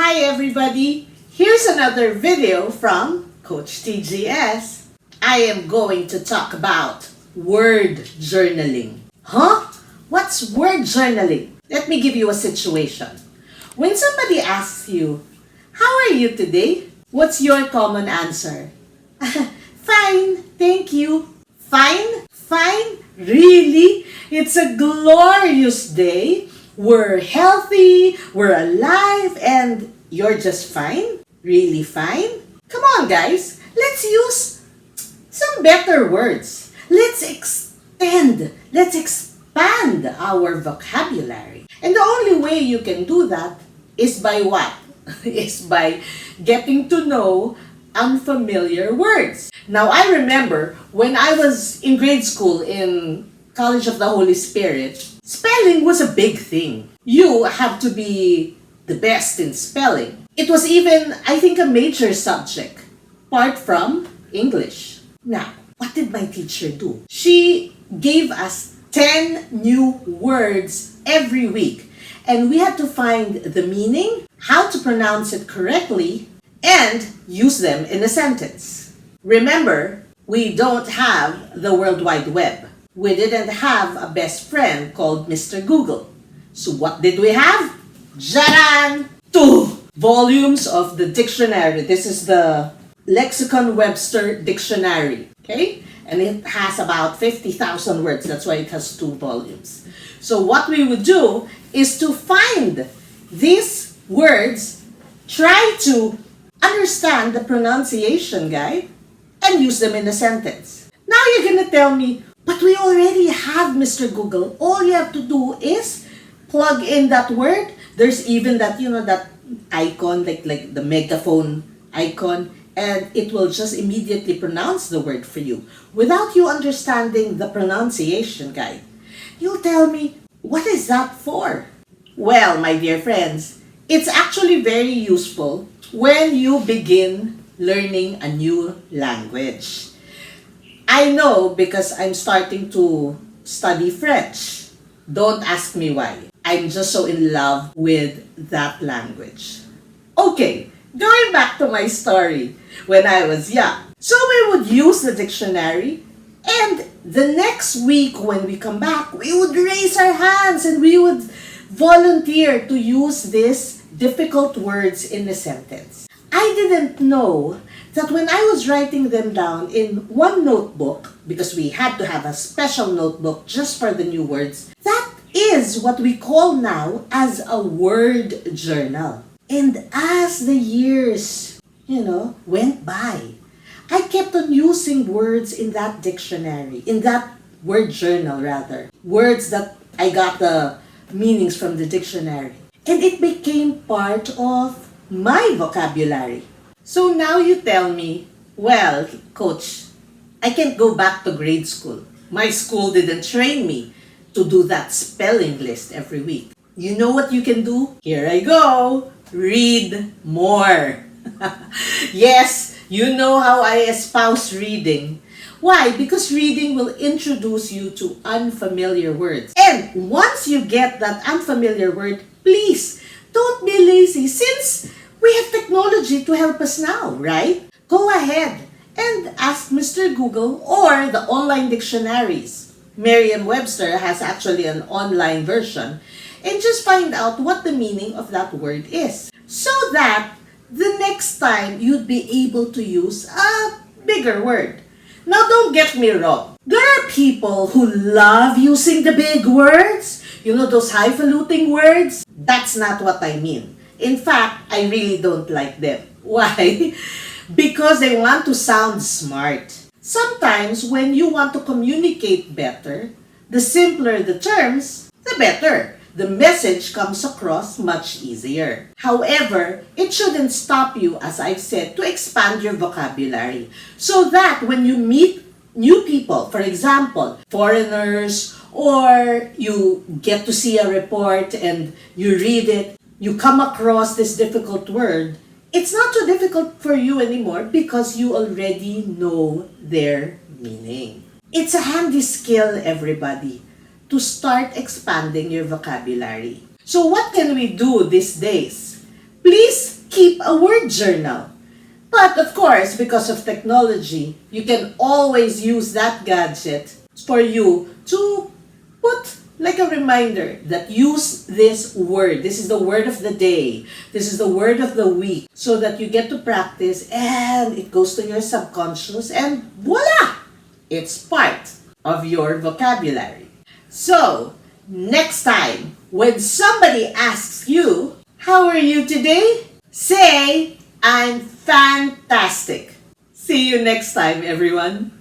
Hi everybody! Here's another video from Coach TGS. I am going to talk about word journaling. Huh? What's word journaling? Let me give you a situation. When somebody asks you, "How are you today?" What's your common answer? Fine, thank you. Fine? Fine? Really? It's a glorious day. We're healthy, we're alive, and you're just fine? Really fine? Come on, guys. Let's use some better words. Let's expand our vocabulary. And the only way you can do that is by what? Is by getting to know unfamiliar words. Now, I remember when I was in grade school in College of the Holy Spirit, spelling was a big thing. You have to be the best in spelling. It was even, I think, a major subject, apart from English. Now, what did my teacher do? She gave us 10 new words every week, and we had to find the meaning, how to pronounce it correctly, and use them in a sentence. Remember, we don't have the World Wide Web. We didn't have a best friend called Mr. Google. So what did we have? Jaran! 2 volumes of the dictionary. This is the Lexicon Webster Dictionary. Okay? And it has about 50,000 words. That's why it has 2 volumes. So what we would do is to find these words, try to understand the pronunciation guide, and use them in a sentence. Now you're gonna tell me, but we already have Mr. Google. All you have to do is plug in that word. There's even that, that icon, like the megaphone icon, and it will just immediately pronounce the word for you without you understanding the pronunciation guide. You'll tell me, what is that for? Well, my dear friends, it's actually very useful when you begin learning a new language. I know because I'm starting to study French. Don't ask me why. I'm just so in love with that language. Okay, going back to my story when I was young. So we would use the dictionary, and the next week when we come back, we would raise our hands and we would volunteer to use these difficult words in a sentence. I didn't know that when I was writing them down in one notebook, because we had to have a special notebook just for the new words, that is what we call now as a word journal. And as the years, went by, I kept on using words in that dictionary, in that word journal rather. Words that I got the meanings from the dictionary. And it became part of my vocabulary. So now you tell me, well, Coach, I can't go back to grade school. My school didn't train me to do that spelling list every week. You know what you can do? Here I go. Read more. Yes, you know how I espouse reading. Why? Because reading will introduce you to unfamiliar words. And once you get that unfamiliar word, please don't be lazy since we have technology to help us now, right? Go ahead and ask Mr. Google or the online dictionaries. Merriam-Webster has actually an online version, and just find out what the meaning of that word is, so that the next time you'd be able to use a bigger word. Now, don't get me wrong. There are people who love using the big words, those highfalutin words. That's not what I mean. In fact, I really don't like them. Why? Because they want to sound smart. Sometimes when you want to communicate better, the simpler the terms, the better. The message comes across much easier. However, it shouldn't stop you, as I've said, to expand your vocabulary so that when you meet new people, for example, foreigners, or you get to see a report and you read it, you come across this difficult word, it's not too difficult for you anymore because you already know their meaning. It's a handy skill, everybody, to start expanding your vocabulary. So what can we do these days? Please keep a word journal. But of course, because of technology, you can always use that gadget for you to put like a reminder that use this word. This is the word of the day. This is the word of the week. So that you get to practice and it goes to your subconscious and voila! It's part of your vocabulary. So, next time, when somebody asks you, how are you today? Say, I'm fantastic. See you next time, everyone.